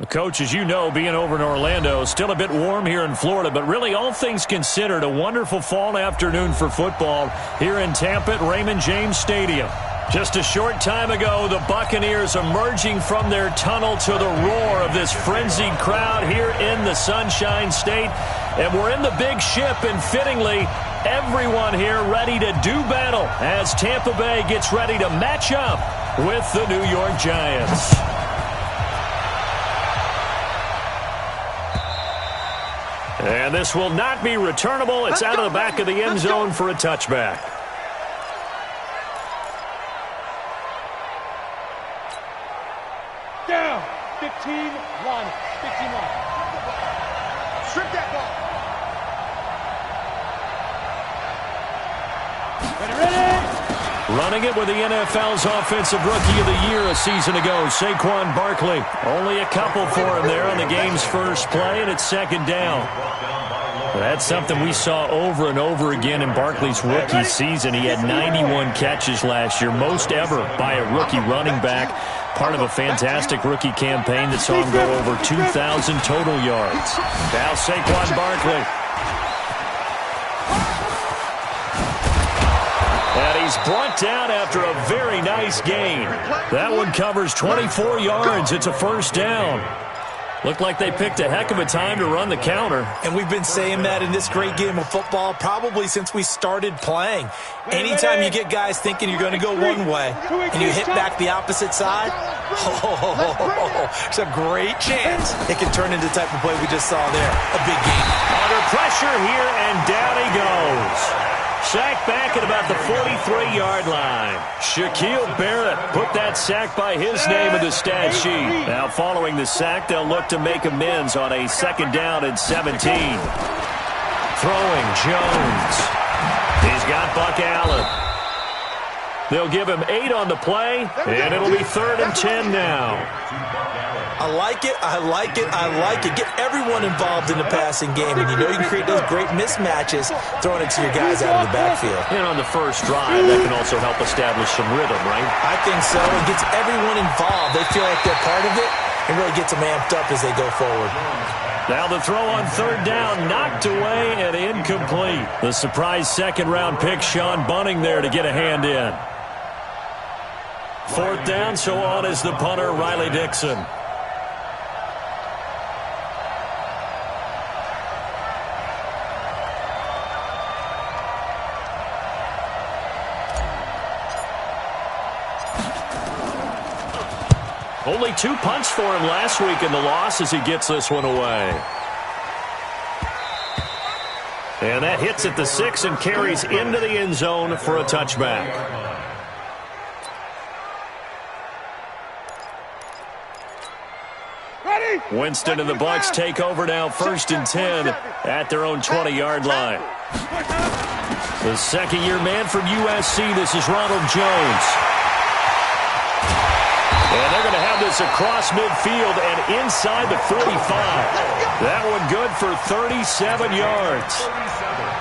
Coach, as you know, being over in Orlando, still a bit warm here in Florida, but really all things considered, a wonderful fall afternoon for football here in Tampa at Raymond James Stadium. Just a short time ago, the Buccaneers emerging from their tunnel to the roar of this frenzied crowd here in the Sunshine State. And we're in the big ship, and fittingly, everyone here ready to do battle as Tampa Bay gets ready to match up with the New York Giants. And this will not be returnable. It's out of the back of the end zone for a touchback. Down. 15-1. 15-1. Strip that ball. Ready. Running it with the NFL's Offensive Rookie of the Year a season ago, Saquon Barkley. Only a couple for him there on the game's first play, and it's second down. That's something we saw over and over again in Barkley's rookie season. He had 91 catches last year, most ever by a rookie running back. Part of a fantastic rookie campaign that saw him go over 2,000 total yards. Now Saquon Barkley. And he's brought down after a very nice gain. That one covers 24 yards. It's a first down. Looked like they picked a heck of a time to run the counter. And we've been saying that in this great game of football probably since we started playing. Anytime you get guys thinking you're going to go one way and you hit back the opposite side, it's a great chance it can turn into the type of play we just saw there. A big game. Under pressure here, and down he goes. Sack back at about the 43-yard line. Shaquille Barrett put that sack by his name in the stat sheet. Now following the sack, they'll look to make amends on a second down and 17. Throwing Jones. He's got Buck Allen. They'll give him 8 on the play, and it'll be 3rd and 10 now. I like it, I like it, I like it. Get everyone involved in the passing game, and you know you can create those great mismatches throwing it to your guys out of the backfield. And on the first drive, that can also help establish some rhythm, right? I think so. It gets everyone involved. They feel like they're part of it and really gets them amped up as they go forward. Now the throw on 3rd down, knocked away and incomplete. The surprise second-round pick, Sean Bunting, there to get a hand in. 4th down, so on is the punter, Riley Dixon. Only 2 punts for him last week in the loss as he gets this one away. And that hits at the 6 and carries into the end zone for a touchback. Winston and the Bucs take over now, 1st and 10 at their own 20-yard line. The second-year man from USC, this is Ronald Jones. And they're going to have this across midfield and inside the 45. That one good for 37 yards.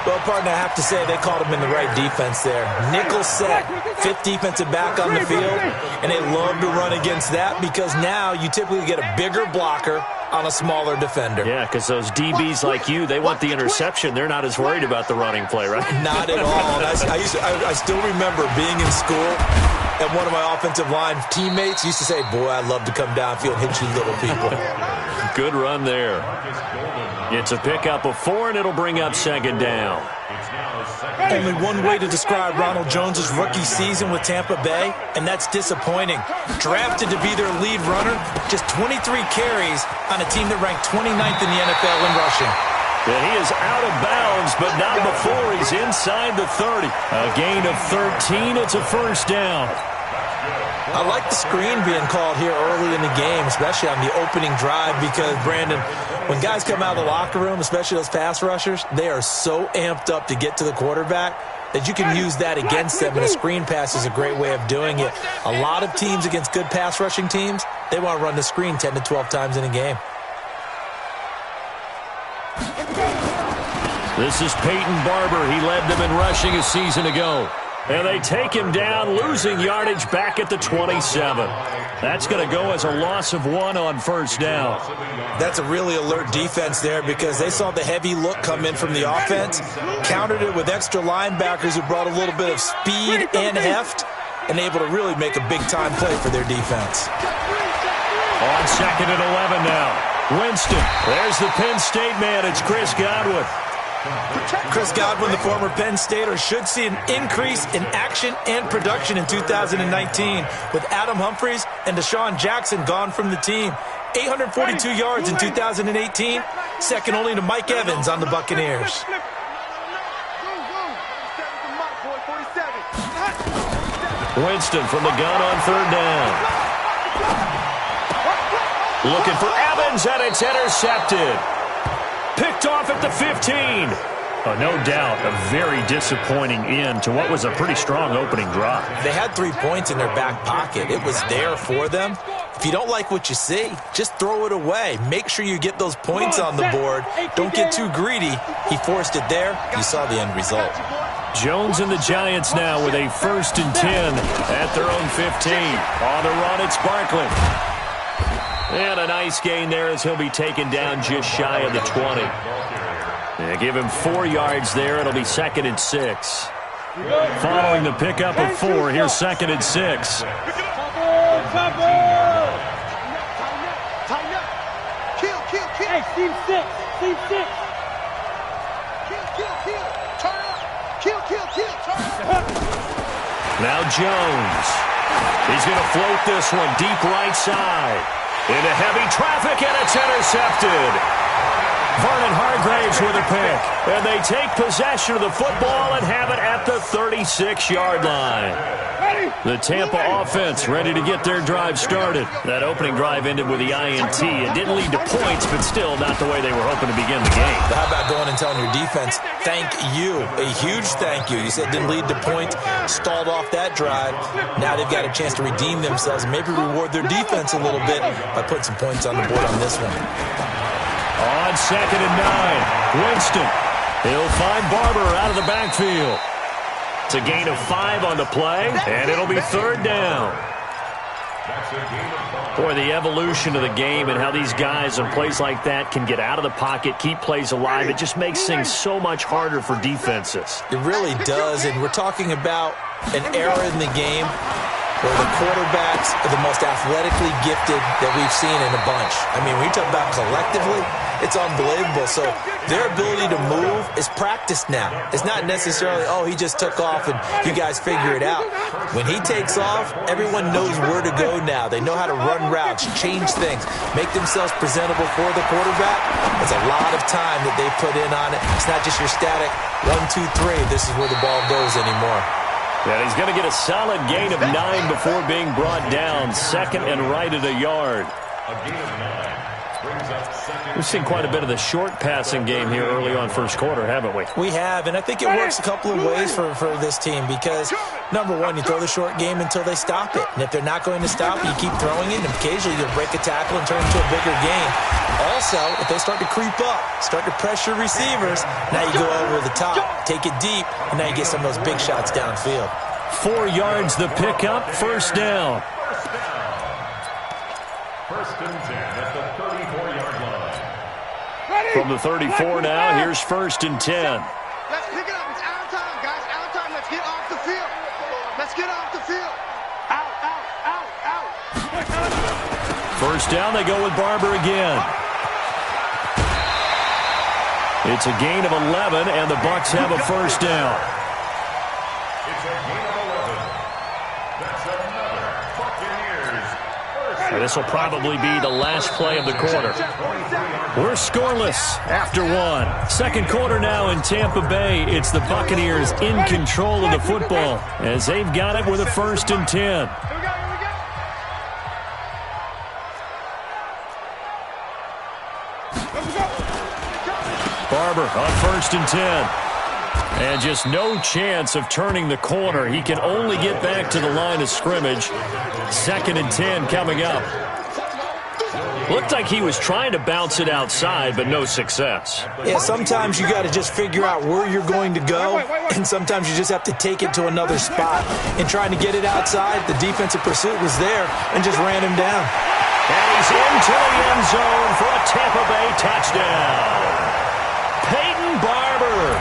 Well, partner, I have to say they called him in the right defense there. Nickel set, 5th defensive back on the field, and they love to run against that because now you typically get a bigger blocker on a smaller defender. Yeah, because those DBs like you, they want the interception. They're not as worried about the running play, right? Not at all. I still remember being in school, and one of my offensive line teammates used to say, boy, I'd love to come downfield and hit you little people. Good run there. It's a pickup of 4, and it'll bring up 2nd down. Only one way to describe Ronald Jones' rookie season with Tampa Bay, and that's disappointing. Drafted to be their lead runner, just 23 carries on a team that ranked 29th in the NFL in rushing. And he is out of bounds, but not before he's inside the 30. A gain of 13. It's a first down. I like the screen being called here early in the game, especially on the opening drive, because, Brandon, when guys come out of the locker room, especially those pass rushers, they are so amped up to get to the quarterback that you can use that against them, and a screen pass is a great way of doing it. A lot of teams against good pass rushing teams, they want to run the screen 10 to 12 times in a game. This is Peyton Barber. He led them in rushing a season ago. And they take him down, losing yardage back at the 27. That's going to go as a loss of 1 on first down. That's a really alert defense there because they saw the heavy look come in from the offense, countered it with extra linebackers who brought a little bit of speed and heft, and able to really make a big-time play for their defense. On 2nd and 11 now. Winston, there's the Penn State man. It's Chris Godwin. Chris Godwin, the former Penn Stater, should see an increase in action and production in 2019 with Adam Humphries and Deshaun Jackson gone from the team. 842 yards in 2018, second only to Mike Evans on the Buccaneers. Winston from the gun on 3rd down. Looking for Evans, and it's intercepted. Picked off at the 15. Oh, no doubt a very disappointing end to what was a pretty strong opening drive. They had 3 points in their back pocket. It was there for them. If you don't like what you see, just throw it away. Make sure you get those points on the board. Don't get too greedy. He forced it there. You saw the end result. Jones and the Giants now with a 1st and 10 at their own 15. On the run, it's Barkley. And a nice gain there as he'll be taken down just shy of the 20. They give him 4 yards there. It'll be 2nd and 6. Following the pickup of 4, here's 2nd and 6. Hey, team 6. Team 6. Now Jones. He's going to float this one deep right side. Into heavy traffic, and it's intercepted. Vernon Hargraves with a pick. And they take possession of the football and have it at the 36-yard line. The Tampa offense ready to get their drive started. That opening drive ended with the INT. It didn't lead to points, but still not the way they were hoping to begin the game. How about going and telling your defense, thank you, a huge thank you. You said it didn't lead to points, stalled off that drive. Now they've got a chance to redeem themselves and maybe reward their defense a little bit by putting some points on the board on this one. On 2nd and 9, Winston. He'll find Barber out of the backfield. It's a gain of 5 on the play, and it'll be 3rd down. Boy, the evolution of the game and how these guys on plays like that can get out of the pocket, keep plays alive, it just makes things so much harder for defenses. It really does, and we're talking about an era in the game where the quarterbacks are the most athletically gifted that we've seen in a bunch. I mean, when you talk about collectively, it's unbelievable. So their ability to move is practiced now. It's not necessarily, oh, he just took off and you guys figure it out. When he takes off, everyone knows where to go now. They know how to run routes, change things, make themselves presentable for the quarterback. It's a lot of time that they put in on it. It's not just your static 1, 2, 3. This is where the ball goes anymore. And he's going to get a solid gain of 9 before being brought down. 2nd and right at a yard. We've seen quite a bit of the short passing game here early on first quarter, haven't we? We have, and I think it works a couple of ways for this team because, number one, you throw the short game until they stop it. And if they're not going to stop it, you keep throwing it, and occasionally you'll break a tackle and turn it into a bigger game. Also, if they start to creep up, start to pressure receivers, now you go over the top, take it deep, and now you get some of those big shots downfield. 4 yards the pickup, 1st down. 1st and 10 at the 34-yard line. From the 34 now, here's 1st and 10. Let's pick it up. It's out of time, guys. Out of time. Let's get off the field. Let's get off the field. Out, out, out, out. 1st down, they go with Barber again. It's a gain of 11, and the Bucs have a 1st down. It's a gain of 11. That's another Buccaneers. This will probably be the last play of the quarter. We're scoreless after 1. 2nd quarter now in Tampa Bay. It's the Buccaneers in control of the football as they've got it with a 1st and 10. Barber on 1st and 10. And just no chance of turning the corner. He can only get back to the line of scrimmage. 2nd and 10 coming up. Looked like he was trying to bounce it outside, but no success. Yeah, sometimes you got to just figure out where you're going to go, and sometimes you just have to take it to another spot. In trying to get it outside, the defensive pursuit was there and just ran him down. And he's into the end zone for a Tampa Bay touchdown. Peyton Barber,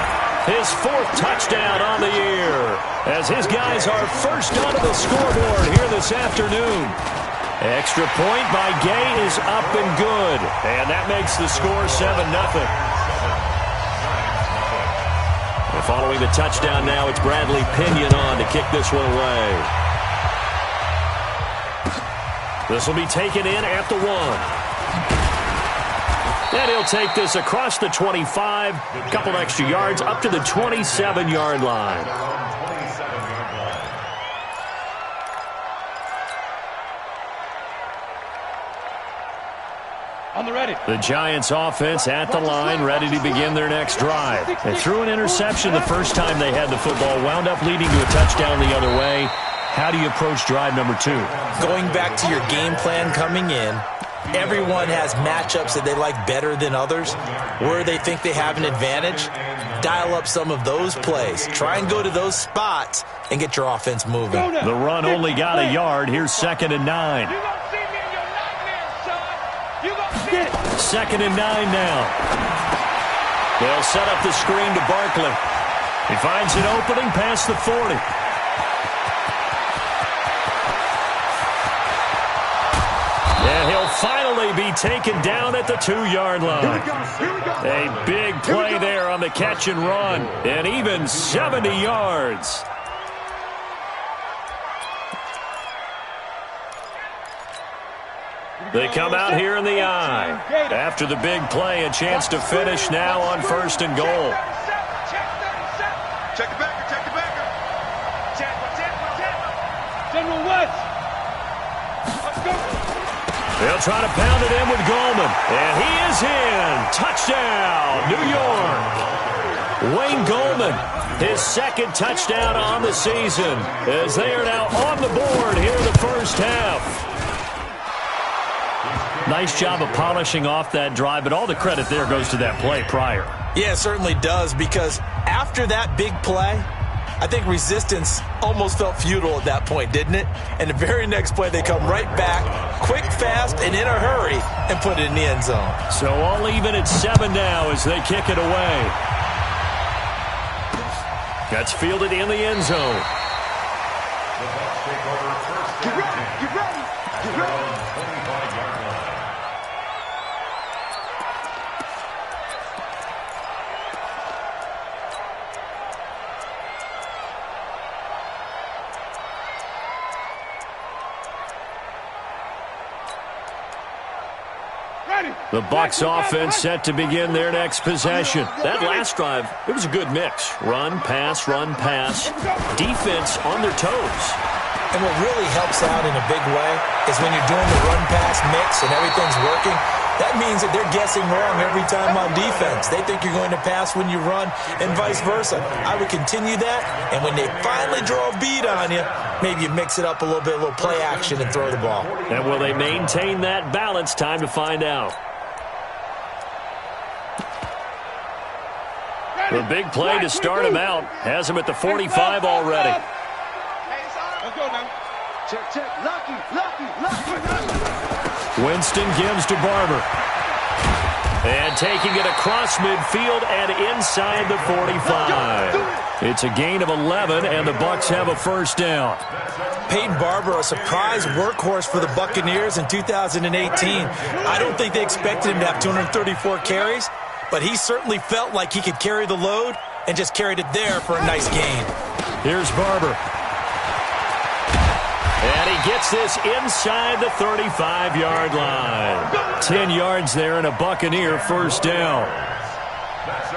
his 4th touchdown on the year, as his guys are first onto the scoreboard here this afternoon. Extra point by Gay is up and good, and that makes the score 7-0. And following the touchdown now, it's Bradley Pinion on to kick this one away. This will be taken in at the 1. And he'll take this across the 25, a couple extra yards up to the 27-yard line. The Giants offense at the line, ready to begin their next drive. They threw an interception the first time they had the football, wound up leading to a touchdown the other way. How do you approach drive number 2? Going back to your game plan coming in, everyone has matchups that they like better than others, where they think they have an advantage. Dial up some of those plays. Try and go to those spots and get your offense moving. The run only got a yard. Here's 2nd and 9. 2nd and 9 now. They'll set up the screen to Barkley. He finds an opening past the 40. And he'll finally be taken down at the 2-yard line. A big play there on the catch and run, and even 70 yards. They come out here in the eye. After the big play, a chance to finish now on 1st and goal. Check it back, check it back. General West. Let's go. They'll try to pound it in with Goldman. And he is in. Touchdown, New York. Wayne Goldman, his 2nd touchdown on the season, as they are now on the board here in the first half. Nice job of polishing off that drive, but all the credit there goes to that play prior. Yeah, it certainly does, because after that big play, I think resistance almost felt futile at that point, didn't it? And the very next play, they come right back, quick, fast, and in a hurry, and put it in the end zone. So all even at 7 now as they kick it away. That's fielded in the end zone. The Bucs take over 1st Get and ready, 10. get ready, get ready. 25-yard line. The Bucs offense set to begin their next possession. That last drive, it was a good mix. Run, pass, defense on their toes. And what really helps out in a big way is when you're doing the run-pass mix and everything's working, that means that they're guessing wrong every time on defense. They think you're going to pass when you run and vice versa. I would continue that, and when they finally draw a beat on you, maybe you mix it up a little bit, a little play action, and throw the ball. And will they maintain that balance? Time to find out. The big play to start him out has him at the 45 already. Let's go now. Check, check. Lucky. Winston gives to Barber. And taking it across midfield and inside the 45. It's a gain of 11, and the Bucs have a first down. Peyton Barber, a surprise workhorse for the Buccaneers in 2018. I don't think they expected him to have 234 carries, but he certainly felt like he could carry the load and just carried it there for a nice gain. Here's Barber. And he gets this inside the 35-yard line. 10 yards there and a Buccaneer first down.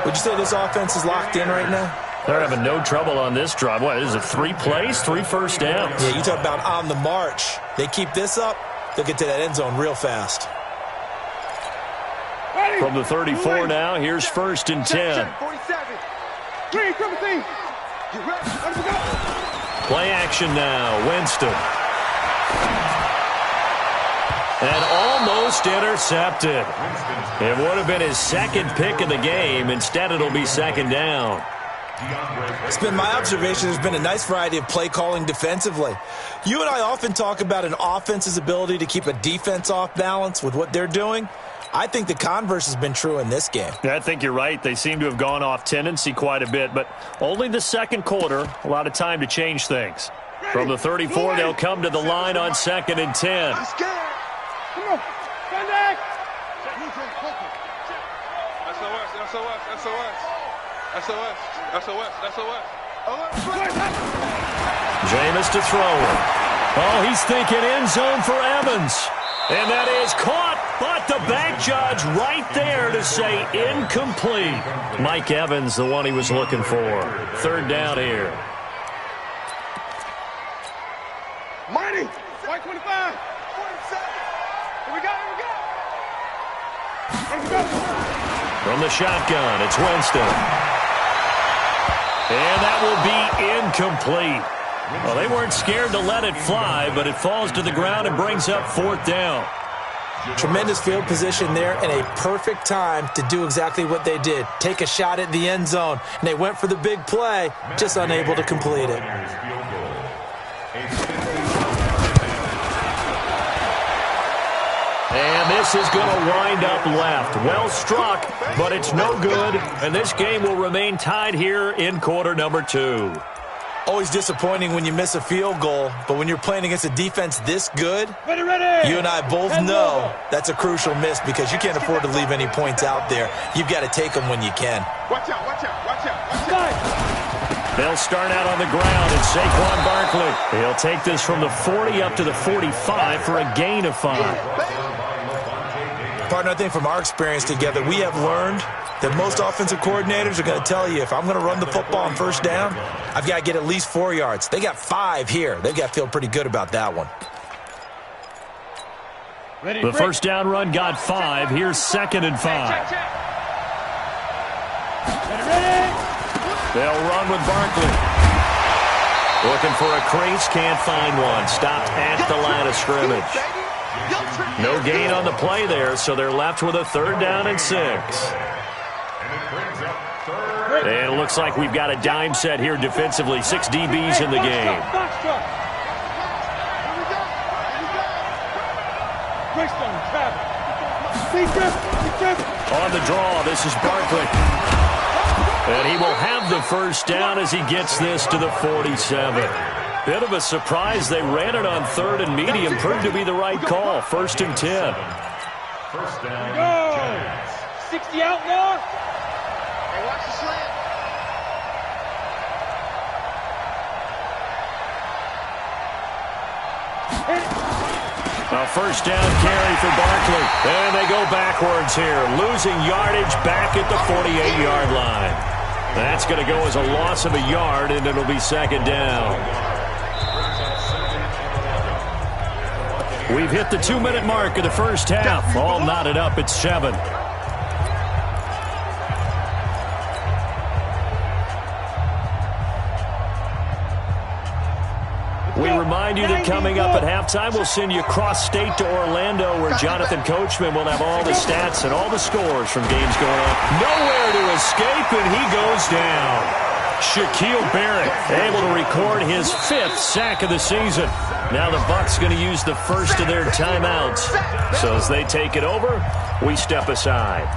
Would you say this offense is locked in right now? They're having no trouble on this drive. What, is it 3 plays, 3 first downs? Yeah, you talk about on the march. They keep this up, they'll get to that end zone real fast. From the 34 now, here's 1st and 10. 47. Green, come see. Get ready. Let me go. Play action now, Winston. And almost almost intercepted. It would have been his second pick of the game. Instead, it'll be second down. It's been my observation there's been a nice variety of play calling defensively. You and I often talk about an offense's ability to keep a defense off balance with what they're doing. I think the converse has been true in this game. Yeah, I think you're right. They seem to have gone off tendency quite a bit, but only the second quarter, a lot of time to change things. From the 34, they'll come to the line on 2nd and 10. Come on. Stand back. Jameis to throw it. Oh, he's thinking end zone for Evans. And that is caught, but the back judge right there to say incomplete. Mike Evans, the one he was looking for. 3rd down here. Mighty. White 25. 47. Here we go. From the shotgun, it's Winston. And that will be incomplete. Well, they weren't scared to let it fly, but it falls to the ground and brings up 4th down. Tremendous field position there and a perfect time to do exactly what they did. Take a shot at the end zone. And they went for the big play, just unable to complete it. And this is going to wind up left. Well struck, but it's no good. And this game will remain tied here in quarter number 2. Always disappointing when you miss a field goal, but when you're playing against a defense this good, Ready. you and I both know that's a crucial miss because you can't afford to leave any points out there. You've got to take them when you can. Watch out. They'll start out on the ground, and Saquon Barkley. He'll take this from the 40 up to the 45 for a gain of 5. Partner, I think from our experience together, we have learned that most offensive coordinators are going to tell you, if I'm going to run the football on 1st down, I've got to get at least 4 yards. They got 5 here. They've got to feel pretty good about that one. The 1st down run got 5. Here's 2nd and 5. They'll run with Barkley. Looking for a crease, can't find one. Stopped at the line of scrimmage. No gain on the play there, so they're left with a 3rd down and 6. And it looks like we've got a dime set here defensively. 6 DBs in the game. On the draw, this is Barkley. And he will have the 1st down as he gets this to the 47. Bit of a surprise. They ran it on 3rd and medium. Proved to be the right call. 1st and 10. 1st down. Go. 60 out now. Hey, watch the slant. A 1st down carry for Barkley. And they go backwards here. Losing yardage back at the 48-yard line. That's going to go as a loss of a yard, and it'll be 2nd down. We've hit the 2-minute mark of the 1st half. All knotted up at 7. We remind you that coming up at halftime, we'll send you cross-state to Orlando, where Jonathan Coachman will have all the stats and all the scores from games going on. Nowhere to escape, and he goes down. Shaquille Barrett able to record his 5th sack of the season. Now the Bucs going to use the first of their timeouts. So as they take it over, we step aside.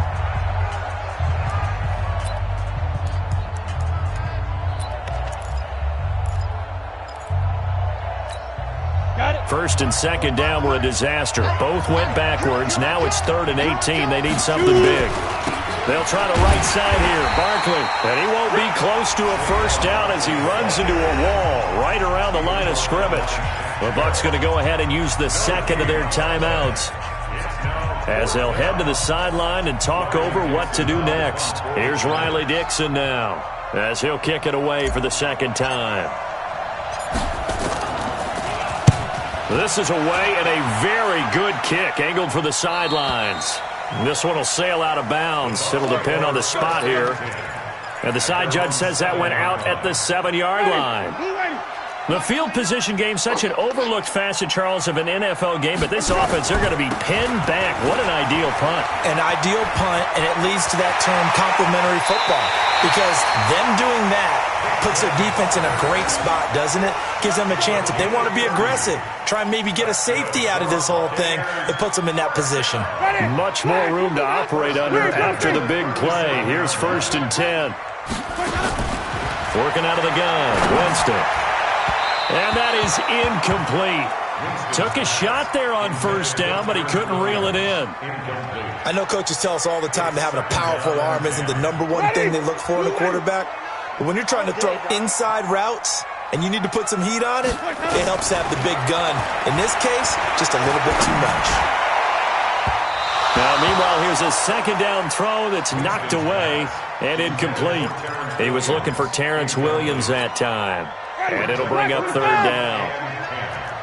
First and 2nd down were a disaster. Both went backwards. Now it's 3rd and 18. They need something big. They'll try the right side here. Barkley. And he won't be close to a 1st down as he runs into a wall right around the line of scrimmage. The Bucs going to go ahead and use the 2nd of their timeouts as they'll head to the sideline and talk over what to do next. Here's Riley Dixon now as he'll kick it away for the 2nd time. This is away and a very good kick angled for the sidelines. This one will sail out of bounds. It'll depend on the spot here. And the side judge says that went out at the 7-yard line. The field position game, such an overlooked facet, Charles, of an NFL game, but this offense, they're going to be pinned back. What an ideal punt. An ideal punt, and it leads to that term complementary football, because them doing that puts their defense in a great spot, doesn't it? Gives them a chance. If they want to be aggressive, try and maybe get a safety out of this whole thing, it puts them in that position. Much more room to operate under after the big play. Here's 1st and 10. Working out of the gun, Winston. And that is incomplete. Took a shot there on 1st down, but he couldn't reel it in. I know coaches tell us all the time that having a powerful arm isn't the #1 thing they look for in a quarterback. But when you're trying to throw inside routes and you need to put some heat on it, it helps have the big gun. In this case, just a little bit too much. Now, meanwhile, here's a 2nd down throw that's knocked away and incomplete. He was looking for Terrence Williams that time. And it'll bring up 3rd down.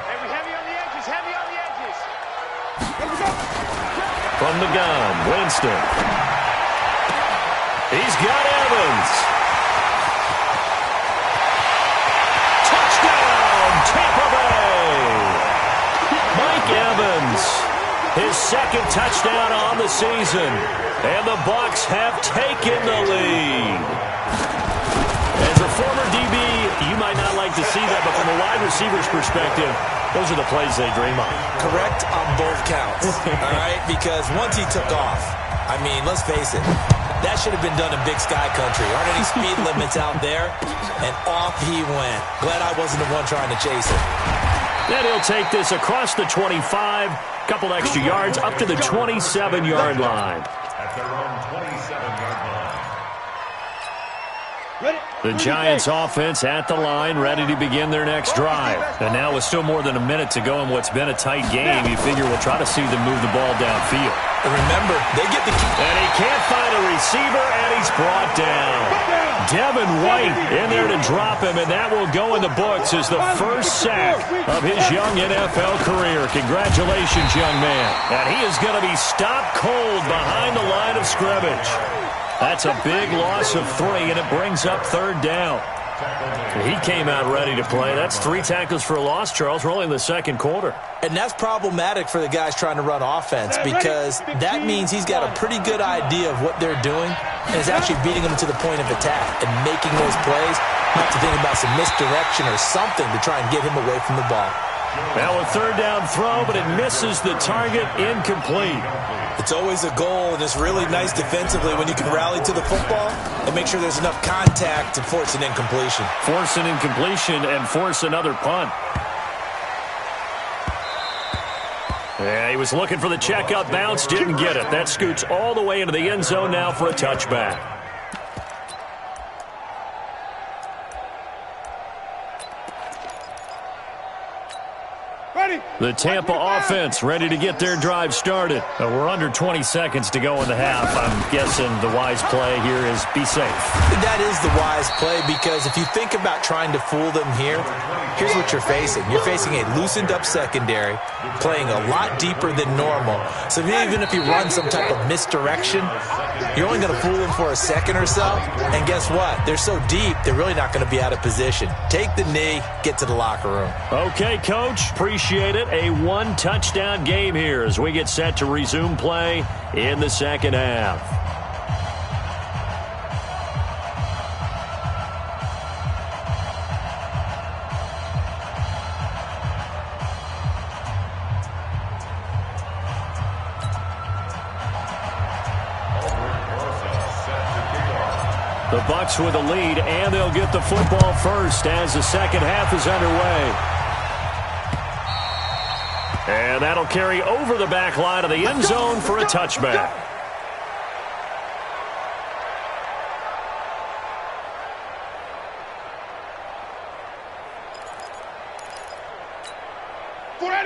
Heavy on the edges, heavy on the edges. From the gun, Winston. He's got Evans. Touchdown, Tampa Bay. Mike Evans, his 2nd touchdown on the season. And the Bucs have taken the lead. As a former DB, you might not like to see that, but from a wide receiver's perspective, those are the plays they dream of. Correct on both counts, all right? Because once he took off, I mean, let's face it, that should have been done in Big Sky Country. Aren't any speed limits out there? And off he went. Glad I wasn't the one trying to chase it. Then he'll take this across the 25, couple extra yards, up to the 27-yard line. At their own 27-yard line. The Giants offense at the line, ready to begin their next drive. And now with still more than a minute to go in what's been a tight game, you figure we'll try to see them move the ball downfield. And remember, they get the key. And he can't find a receiver, and he's brought down. Devin White in there to drop him, and that will go in the books as the first sack of his young NFL career. Congratulations, young man. And he is going to be stopped cold behind the line of scrimmage. That's a big loss of 3, and it brings up 3rd down. He came out ready to play. That's 3 tackles for a loss, Charles. We're only in the 2nd quarter. And that's problematic for the guys trying to run offense, because that means he's got a pretty good idea of what they're doing and is actually beating them to the point of attack and making those plays. Not to think about some misdirection or something to try and get him away from the ball. Now a 3rd down throw, but it misses the target, incomplete. It's always a goal, and it's really nice defensively when you can rally to the football and make sure there's enough contact to force an incompletion. Force an incompletion and force another punt. Yeah, he was looking for the check-up bounce, didn't get it. That scoots all the way into the end zone now for a touchback. The Tampa offense ready to get their drive started. We're under 20 seconds to go in the half. I'm guessing the wise play here is be safe. That is the wise play, because if you think about trying to fool them here, here's what you're facing. You're facing a loosened up secondary, playing a lot deeper than normal. So even if you run some type of misdirection, you're only going to fool them for a second or so. And guess what? They're so deep, they're really not going to be out of position. Take the knee, get to the locker room. Okay, Coach. Appreciate it. A 1-touchdown game here as we get set to resume play in the 2nd half. The Bucs with a lead, and they'll get the football first as the 2nd half is underway. And that'll carry over the back line of the end zone for a touchback.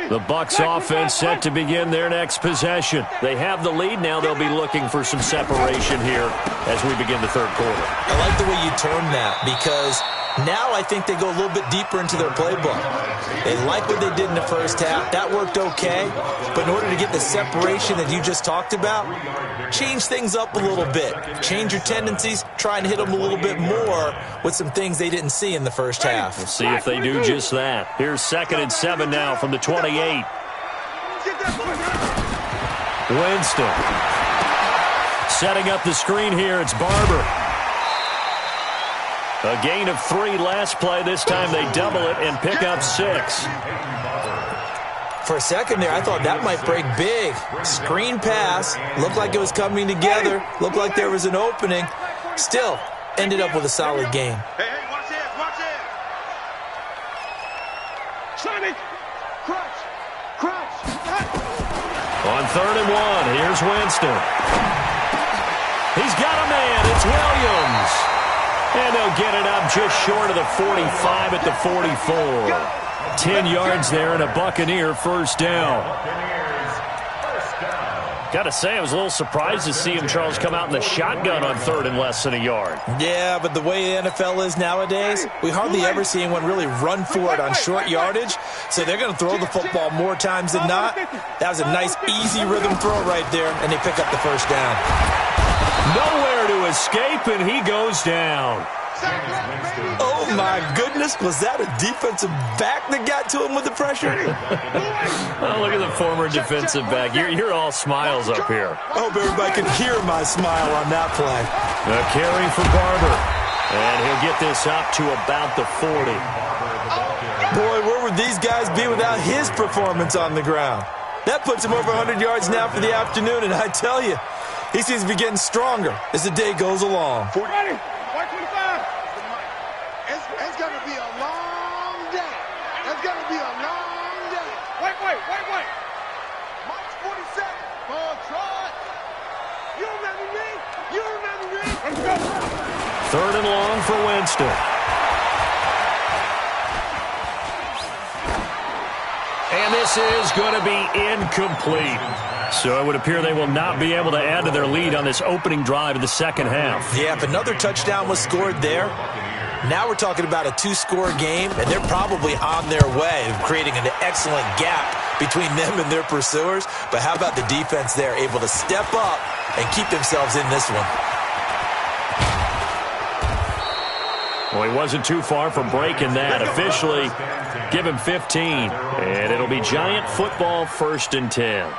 The Bucs offense set to begin their next possession. They have the lead now. They'll be looking for some separation here as we begin the 3rd quarter. I like the way you term that, because Now I think they go a little bit deeper into their playbook. They like what they did in the first half. That worked okay. But in order to get the separation that you just talked about, change things up a little bit. Change your tendencies. Try and hit them a little bit more with some things they didn't see in the first half. We'll see if they do just that. Here's 2nd and 7 now from the 28. Winston. Setting up the screen here. It's Barber. A gain of 3 last play. This time they double it and pick up 6. For a second there, I thought that might break big. Screen pass. Looked like it was coming together. Looked like there was an opening. Still, ended up with a solid game. Hey, watch this, watch this. Sonic, crunch, crunch. On 3rd and 1, here's Winston. He's got a man. It's Williams. And they'll get it up just short of the 45 at the 44. 10 yards there and a Buccaneer first down. Got to say, I was a little surprised to see him, Charles, come out in the shotgun on 3rd and less than a yard. Yeah, but the way the NFL is nowadays, we hardly ever see anyone really run for it on short yardage. So they're going to throw the football more times than not. That was a nice, easy rhythm throw right there, and they pick up the first down. Nowhere to escape, and he goes down. Oh, my goodness. Was that a defensive back that got to him with the pressure? Oh, look at the former defensive back. You're all smiles up here. I hope everybody can hear my smile on that play. A carry for Barber. And he'll get this up to about the 40. Boy, where would these guys be without his performance on the ground? That puts him over 100 yards now for the afternoon, and I tell you, he seems to be getting stronger as the day goes along. 40. 125. It's going to be a long day. It's going to be a long day. Wait. March 47. Oh, Troy. You remember me? Let's go. 3rd and long for Winston. And this is going to be incomplete. So it would appear they will not be able to add to their lead on this opening drive of the second half. Yeah, if another touchdown was scored there, now we're talking about a 2-score game, and they're probably on their way of creating an excellent gap between them and their pursuers. But how about the defense there, able to step up and keep themselves in this one? Well, he wasn't too far from breaking that. Officially, give him 15. And it'll be Giant football 1st and 10.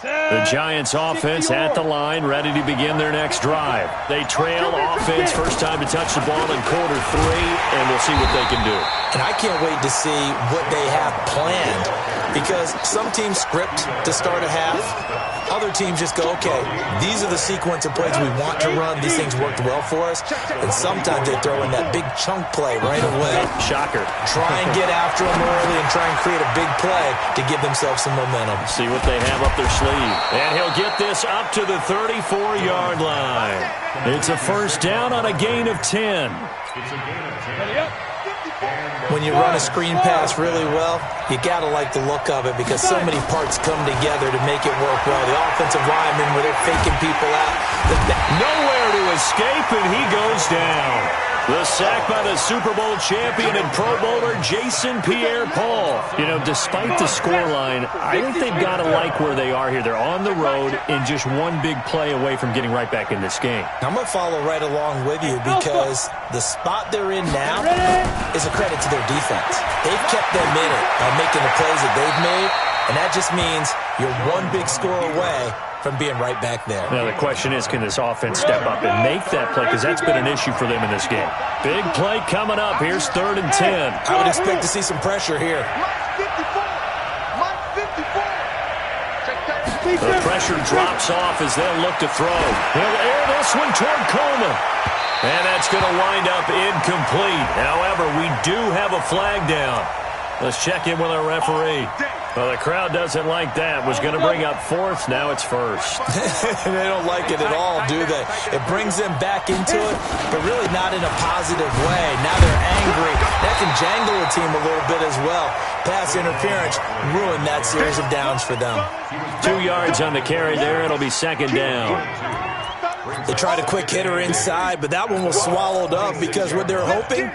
The Giants offense at the line, ready to begin their next drive. They trail offense, first time to touch the ball in quarter 3, and we'll see what they can do. And I can't wait to see what they have planned, because some teams script to start a half. Other teams just go, okay, these are the sequence of plays we want to run. These things worked well for us. And sometimes they throw in that big chunk play right away. Shocker. Try and get after them early and try and create a big play to give themselves some momentum. See what they have up their sleeve. And he'll get this up to the 34-yard line. It's a first down on a gain of 10. When you run a screen pass really well, you got to like the look of it because so many parts come together to make it work well. The offensive linemen, where they're faking people out. Nowhere to escape, and he goes down. The sack by the Super Bowl champion and Pro Bowler Jessyjames54. You know, despite the scoreline, I think they've got to like where they are here. They're on the road and just one big play away from getting right back in this game. I'm going to follow right along with you because the spot they're in now is a credit to their defense. They've kept them in it by making the plays that they've made, and that just means you're one big score away from being right back there. Now, the question is, can this offense step up and make that play? Because that's been an issue for them in this game. Big play coming up. Here's 3rd and 10. I would expect to see some pressure here. The pressure drops off as they'll look to throw. He'll air this one toward Coleman. And that's going to wind up incomplete. However, we do have a flag down. Let's check in with our referee. Well, the crowd doesn't like that. Was going to bring up fourth. Now it's first. They don't like it at all, do they? It brings them back into it, but really not in a positive way. Now they're angry. That can jangle the team a little bit as well. Pass interference ruined that series of downs for them. 2 yards on the carry there. It'll be second down. They tried a quick hitter inside, but that one was swallowed up because what they're hoping,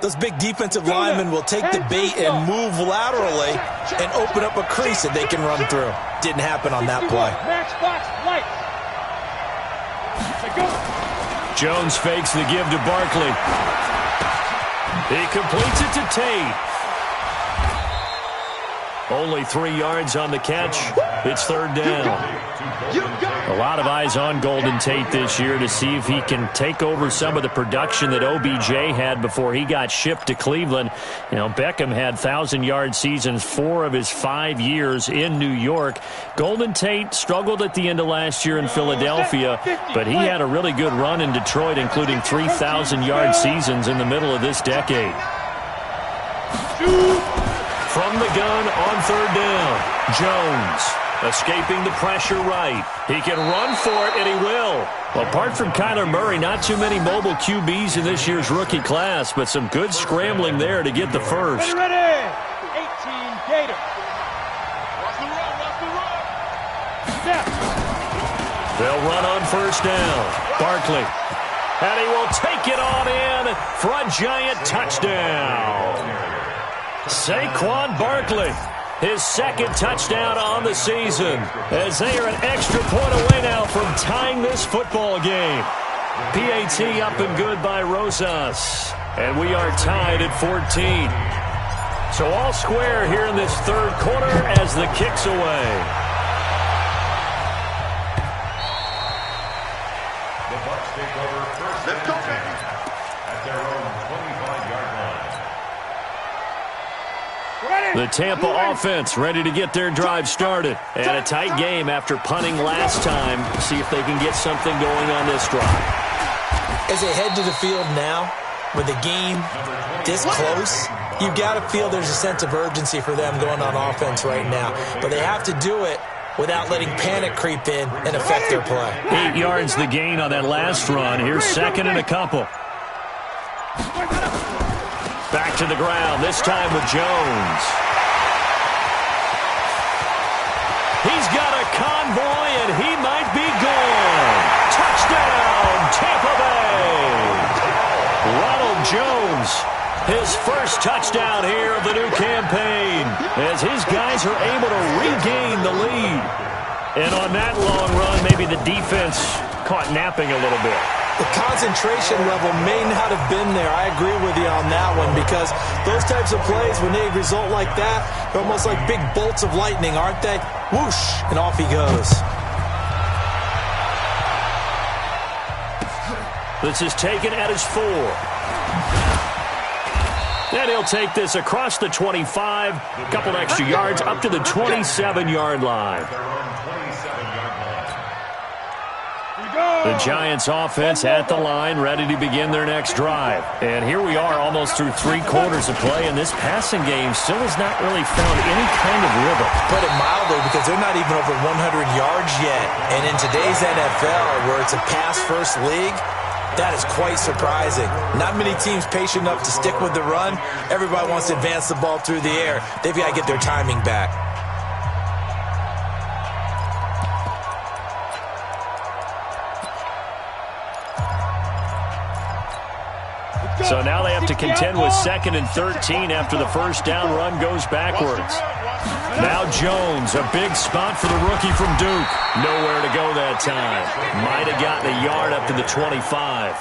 those big defensive linemen will take the bait and move laterally and open up a crease that they can run through. Didn't happen on that play. Jones fakes the give to Barkley. He completes it to Tate. Only 3 yards on the catch. It's third down. A lot of eyes on Golden Tate this year to see if he can take over some of the production that OBJ had before he got shipped to Cleveland. You know, Beckham had 1,000-yard seasons 4 of his 5 years in New York. Golden Tate struggled at the end of last year in Philadelphia, but he had a really good run in Detroit, including 3,000-yard seasons in the middle of this decade. From the gun on third down, Jones escaping the pressure right. He can run for it, and he will. Well, apart from Kyler Murray, not too many mobile QBs in this year's rookie class, but some good scrambling there to get the first. Ready, 18 Gator. Watch the run, watch the run. Step. They'll run on first down. Barkley. And he will take it on in for a giant touchdown. Saquon Barkley, his second touchdown on the season, as they are an extra point away now from tying this football game. PAT up and good by Rosas, and we are tied at 14. So all square here in this third quarter as the kick's away. The Bucs take over first. Let's go, baby. At their own 25-yard line. The Tampa offense ready to get their drive started. And a tight game after punting last time. See if they can get something going on this drive. As they head to the field now, with the game this close, you've got to feel there's a sense of urgency for them going on offense right now. But they have to do it without letting panic creep in and affect their play. 8 yards the gain on that last run. Here's second and a couple. Back to the ground, this time with Jones. He's got a convoy, and he might be gone. Touchdown, Tampa Bay. Ronald Jones, his first touchdown here of the new campaign, as his guys are able to regain the lead. And on that long run, maybe the defense caught napping a little bit. The concentration level may not have been there. I agree with you on that one, because those types of plays, when they result like that, they're almost like big bolts of lightning, aren't they? Whoosh, and off he goes. This is taken at his 4. And he'll take this across the 25, a couple extra yards, up to the 27-yard line. The Giants offense at the line, ready to begin their next drive. And here we are almost through 3 quarters of play, and this passing game still has not really found any kind of rhythm. Put it mildly, because they're not even over 100 yards yet. And in today's NFL, where it's a pass-first league, that is quite surprising. Not many teams patient enough to stick with the run. Everybody wants to advance the ball through the air. They've got to get their timing back. So now they have to contend with 2nd and 13 after the first down run goes backwards. Now Jones, a big spot for the rookie from Duke. Nowhere to go that time. Might have gotten a yard up to the 25.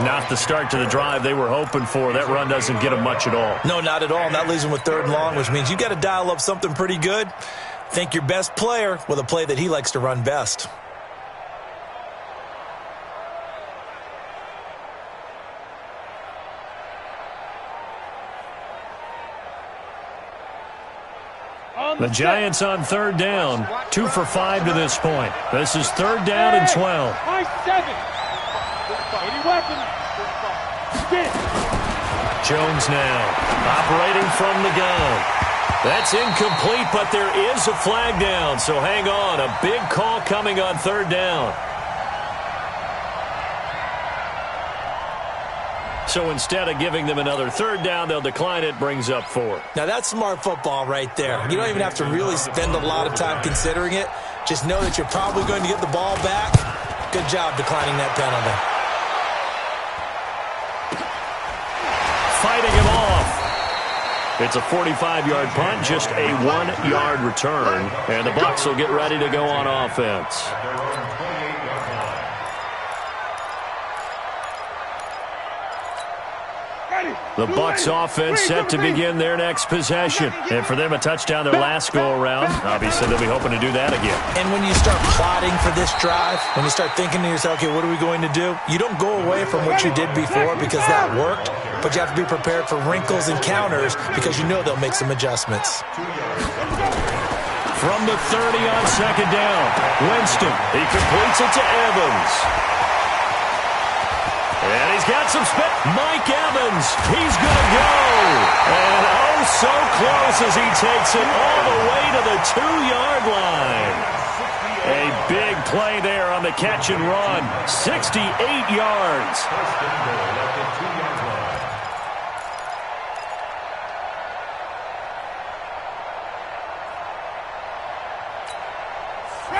Not the start to the drive they were hoping for. That run doesn't get them much at all. No, not at all. And that leaves them with 3rd and long, which means you got to dial up something pretty good. Think your best player with a play that he likes to run best. The Giants on 3rd down, 2 for 5 to this point. This is 3rd down and 12. High 7. 80 weapons. Get it. Jones now operating from the gun. That's incomplete, but there is a flag down, so hang on. A big call coming on third down. So instead of giving them another third down, they'll decline it, brings up 4. Now that's smart football right there. You don't even have to really spend a lot of time considering it. Just know that you're probably going to get the ball back. Good job declining that penalty. Fighting him off. It's a 45-yard punt, just a 1-yard return. And the Bucs will get ready to go on offense. The Bucs offense set to begin their next possession. And for them, a touchdown their last go-around. Obviously, they'll be hoping to do that again. And when you start plotting for this drive, when you start thinking to yourself, okay, what are we going to do? You don't go away from what you did before because that worked, but you have to be prepared for wrinkles and counters because you know they'll make some adjustments. From the 30 on second down, Winston, he completes it to Evans. And he's got some spin. Mike Evans, he's going to go. And oh, so close as he takes it all the way to the 2-yard line. A big play there on the catch and run. 68 yards.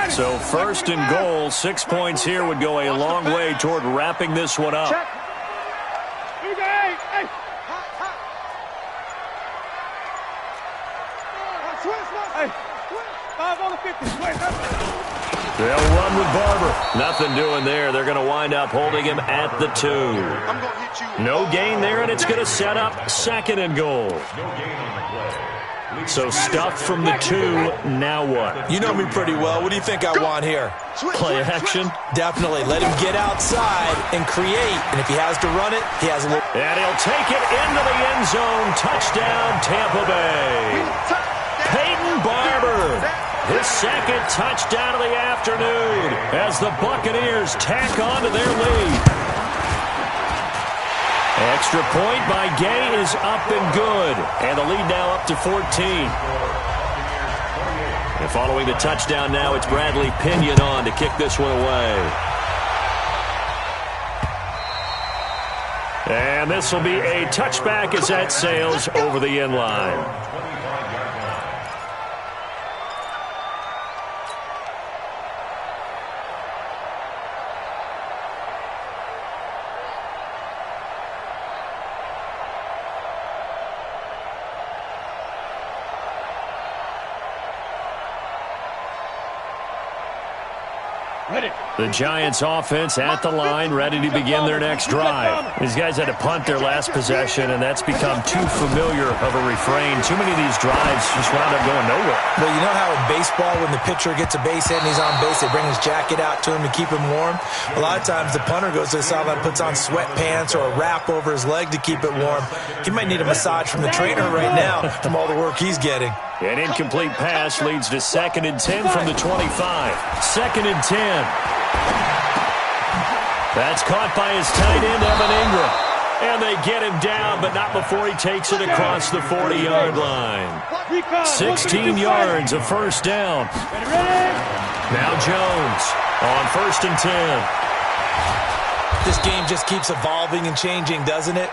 So first and goal, 6 points here would go a long way toward wrapping this one up. They'll run with Barber. Nothing doing there. They're going to wind up holding him at the 2. No gain there, and it's going to set up second and goal. So stuffed from the 2, now what? You know me pretty well. What do you think I want here? Play action? Definitely. Let him get outside and create. And if he has to run it, he has a little... And he'll take it into the end zone. Touchdown, Tampa Bay. Peyton Barber, his second touchdown of the afternoon as the Buccaneers tack on to their lead. Extra point by Gay is up and good. And the lead now up to 14. And following the touchdown now, it's Bradley Pinion on to kick this one away. And this will be a touchback as that sails over the end line. The Giants offense at the line, ready to begin their next drive. These guys had to punt their last possession, and that's become too familiar of a refrain. Too many of these drives just wound up going nowhere. Well, you know how in baseball, when the pitcher gets a base hit and he's on base, they bring his jacket out to him to keep him warm? A lot of times the punter goes to the sideline, puts on sweatpants or a wrap over his leg to keep it warm. He might need a massage from the trainer right now from all the work he's getting. An incomplete pass leads to 2nd and 10 from the 25. 2nd and 10. That's caught by his tight end, Evan Ingram. And they get him down, but not before he takes it across the 40-yard line. 16 yards, a first down. Now Jones on 1st and 10. This game just keeps evolving and changing, doesn't it?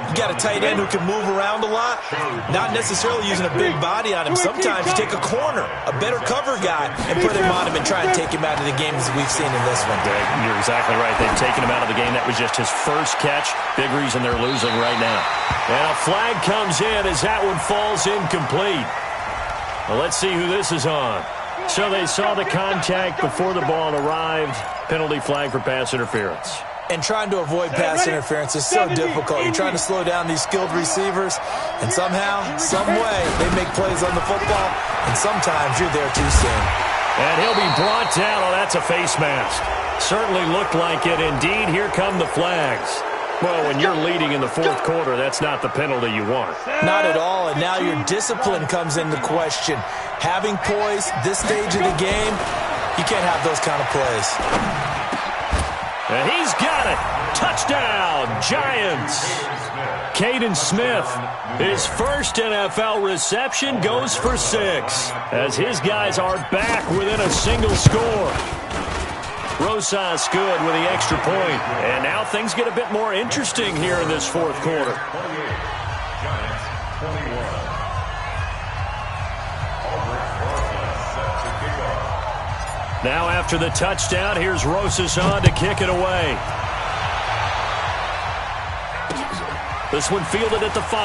You got a tight end who can move around a lot, not necessarily using a big body on him. Sometimes you take a corner, a better cover guy, and put him on him and try and take him out of the game as we've seen in this one. You're exactly right. They've taken him out of the game. That was just his first catch. Big reason they're losing right now. And a flag comes in as that one falls incomplete. Well, let's see who this is on. So they saw the contact before the ball arrived. Penalty flag for pass interference. And trying to avoid pass interference is so difficult. You're trying to slow down these skilled receivers, and somehow, some way, they make plays on the football, and sometimes you're there too soon. And he'll be brought down. Oh, that's a face mask. Certainly looked like it. Indeed, here come the flags. Well, when you're leading in the 4th quarter, that's not the penalty you want. Not at all, and now your discipline comes into question. Having poise this stage of the game, you can't have those kind of plays. And he's got it. Touchdown, Giants. Caden Smith, his first NFL reception, goes for 6 as his guys are back within a single score. Rosas good with the extra point. And now things get a bit more interesting here in this fourth quarter. Giants 21. Now after the touchdown, here's Rosas on to kick it away. This one fielded at the 5.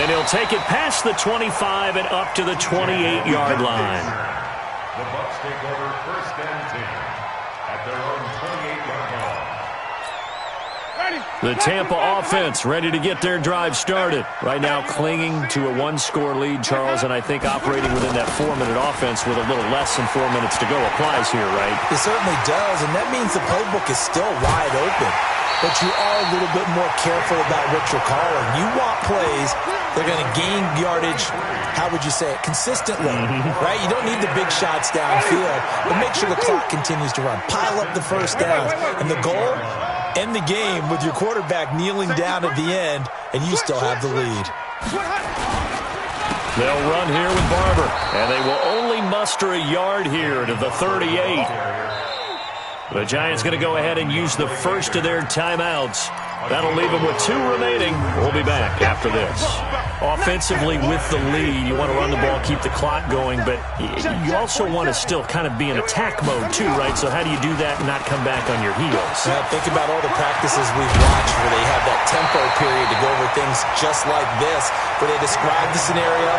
And he'll take it past the 25 and up to the 28-yard line. The Bucs take over first and 10 at their own 28-yard line. The Tampa offense ready to get their drive started. Right now clinging to a 1-score lead, Charles, and I think operating within that 4-minute offense with a little less than 4 minutes to go applies here, right? It certainly does, and that means the playbook is still wide open. But you are a little bit more careful about what you're calling. You want plays that are going to gain yardage, how would you say it, consistently, right? You don't need the big shots downfield, but make sure the clock continues to run. Pile up the first downs, and the goal, end the game with your quarterback kneeling down at the end, and you still have the lead. They'll run here with Barber, and they will only muster a yard here to the 38. The Giants going to go ahead and use the first of their timeouts. That'll leave them with 2 remaining. We'll be back after this. Offensively with the lead, you want to run the ball, keep the clock going, but you also want to still kind of be in attack mode too, right? So how do you do that and not come back on your heels? Now, think about all the practices we've watched where they have that tempo period to go over things just like this, where they describe the scenario,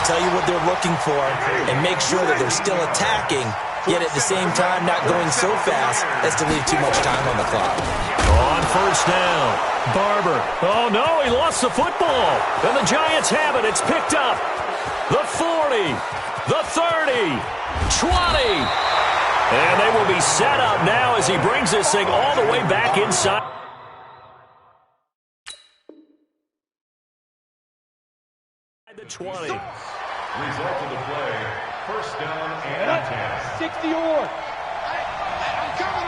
tell you what they're looking for, and make sure that they're still attacking, yet at the same time not going so fast as to leave too much time on the clock. On first down, Barber. Oh, no, he lost the football. And the Giants have it. It's picked up. The 40, the 30, 20. And they will be set up now as he brings this thing all the way back inside. The 20. Result of the play, first down and 10. 60 or. I'm coming.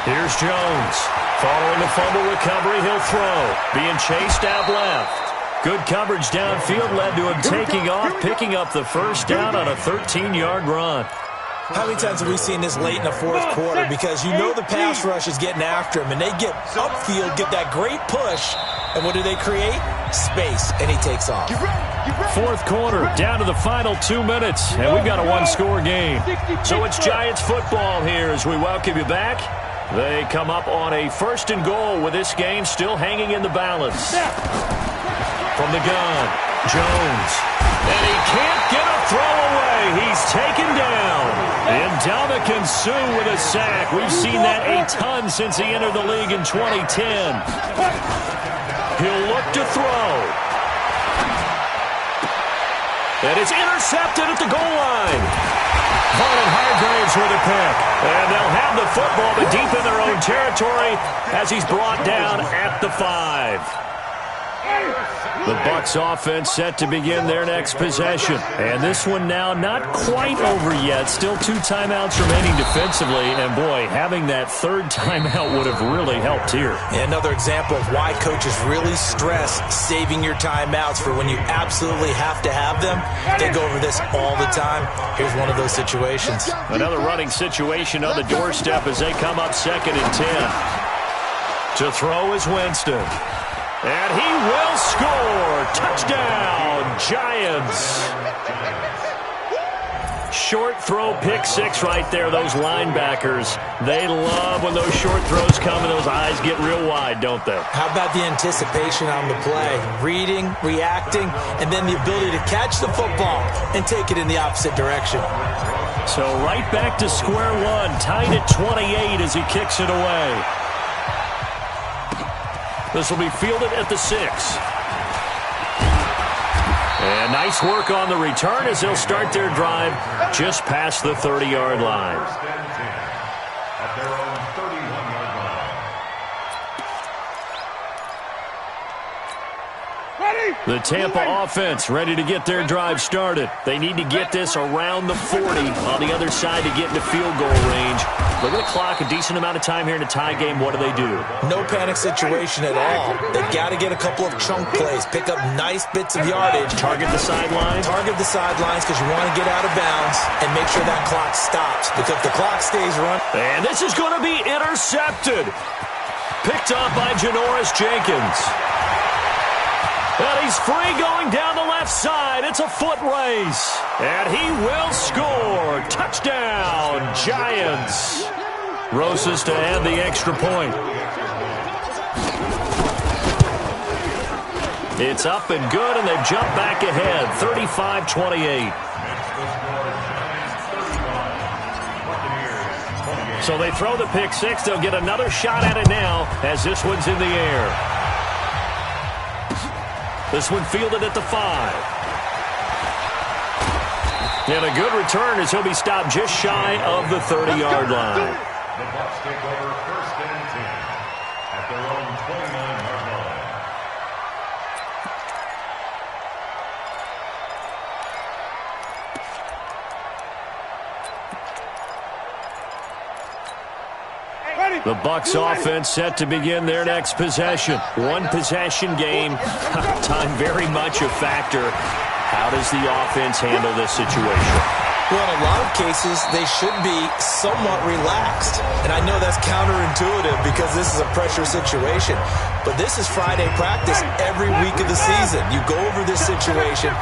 Here's Jones. Following the fumble recovery, he'll throw. Being chased out left. Good coverage downfield led to him taking off, picking up the first down on a 13-yard run. How many times have we seen this late in the fourth quarter? Because you know the pass rush is getting after him, and they get upfield, get that great push, and what do they create? Space, and he takes off. Fourth quarter, down to the final 2 minutes, and we've got a 1-score game. So it's Giants football here as we welcome you back. They come up on a 1st and goal with this game still hanging in the balance. From the gun, Jones. And he can't get a throw away. He's taken down. And Ndamukong Suh with a sack. We've seen that a ton since he entered the league in 2010. He'll look to throw. And it's intercepted at the goal line. Vernon Hargreaves with a pick. And they'll have the football, but deep in their own territory as he's brought down at the 5. The Bucs offense set to begin their next possession. And this one now not quite over yet. Still 2 timeouts remaining defensively. And, boy, having that 3rd timeout would have really helped here. Another example of why coaches really stress saving your timeouts for when you absolutely have to have them. They go over this all the time. Here's one of those situations. Another running situation on the doorstep as they come up 2nd and 10. To throw is Winston. And he will score. Touchdown, Giants. Short throw, pick 6 right there. Those linebackers, they love when those short throws come and those eyes get real wide, don't they? How about the anticipation on the play? Reading, reacting, and then the ability to catch the football and take it in the opposite direction. So right back to square one, tied at 28 as he kicks it away. This will be fielded at the 6. And nice work on the return as they'll start their drive just past the 30-yard line. First and 10 at their own 31-yard line. Ready? The Tampa offense ready to get their drive started. They need to get this around the 40 on the other side to get into field goal range. Look at the clock, a decent amount of time here in a tie game. What do? No panic situation at all. They've got to get a couple of chunk plays, pick up nice bits of yardage. Target the sidelines. Target the sidelines because you want to get out of bounds and make sure that clock stops. Because if the clock stays running. And this is going to be intercepted. Picked up by Janoris Jenkins. And he's free going down the left side. It's a foot race. And he will score. Touchdown, Giants. Rosas to add the extra point. It's up and good, and they've jumped back ahead, 35-28. So they throw the pick six. They'll get another shot at it now as this one's in the air. This one fielded at the 5. And a good return as he'll be stopped just shy of the 30-yard line. The Bucs take over 1st and 10 at their own 29-yard line. The Bucs offense set to begin their next possession. One possession game. Time very much a factor. How does the offense handle this situation? Well, in a lot of cases, they should be somewhat relaxed. And I know that's counterintuitive because this is a pressure situation. But this is Friday practice every week of the season. You go over this situation,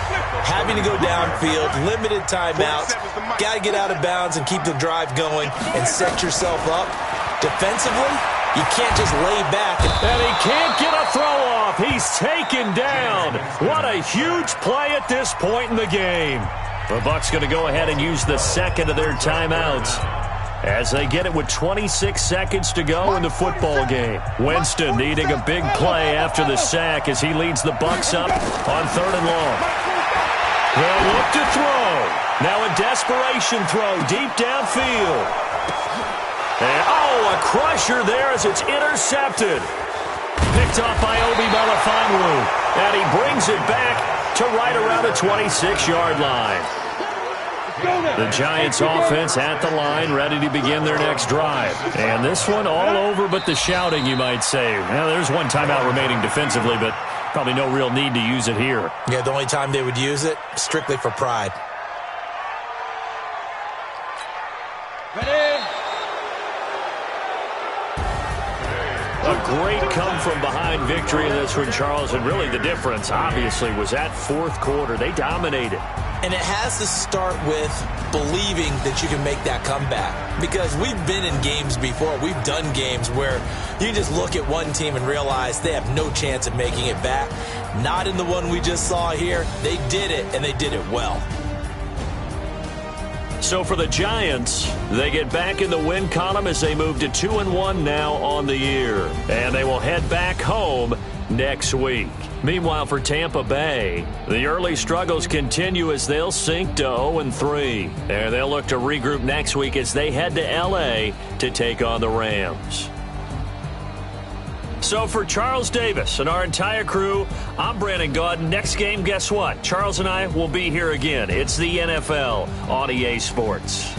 having to go downfield, limited timeouts, got to get out of bounds and keep the drive going and set yourself up. Defensively, you can't just lay back. And he can't get a throw off. He's taken down. What a huge play at this point in the game. The Bucs going to go ahead and use the second of their timeouts as they get it with 26 seconds to go in the football game. Winston needing a big play after the sack as he leads the Bucs up on 3rd and long. They'll look to throw. Now a desperation throw deep downfield. And, a crusher there as it's intercepted. Picked off by Obi Melifonwu. And he brings it back to right around the 26-yard line. The Giants offense at the line, ready to begin their next drive. And this one all over but the shouting, you might say. Well, there's one timeout remaining defensively, but probably no real need to use it here. Yeah, the only time they would use it, strictly for pride. Ready? A great come-from-behind victory in this one, Charles, and really the difference, obviously, was that 4th quarter. They dominated. And it has to start with believing that you can make that comeback. Because we've been in games before. We've done games where you just look at one team and realize they have no chance of making it back. Not in the one we just saw here. They did it, and they did it well. So for the Giants, they get back in the win column as they move to 2-1 now on the year. And they will head back home next week. Meanwhile, for Tampa Bay, the early struggles continue as they'll sink to 0-3. And they'll look to regroup next week as they head to L.A. to take on the Rams. So for Charles Davis and our entire crew, I'm Brandon Gaudin. Next game, guess what? Charles and I will be here again. It's the NFL on EA Sports.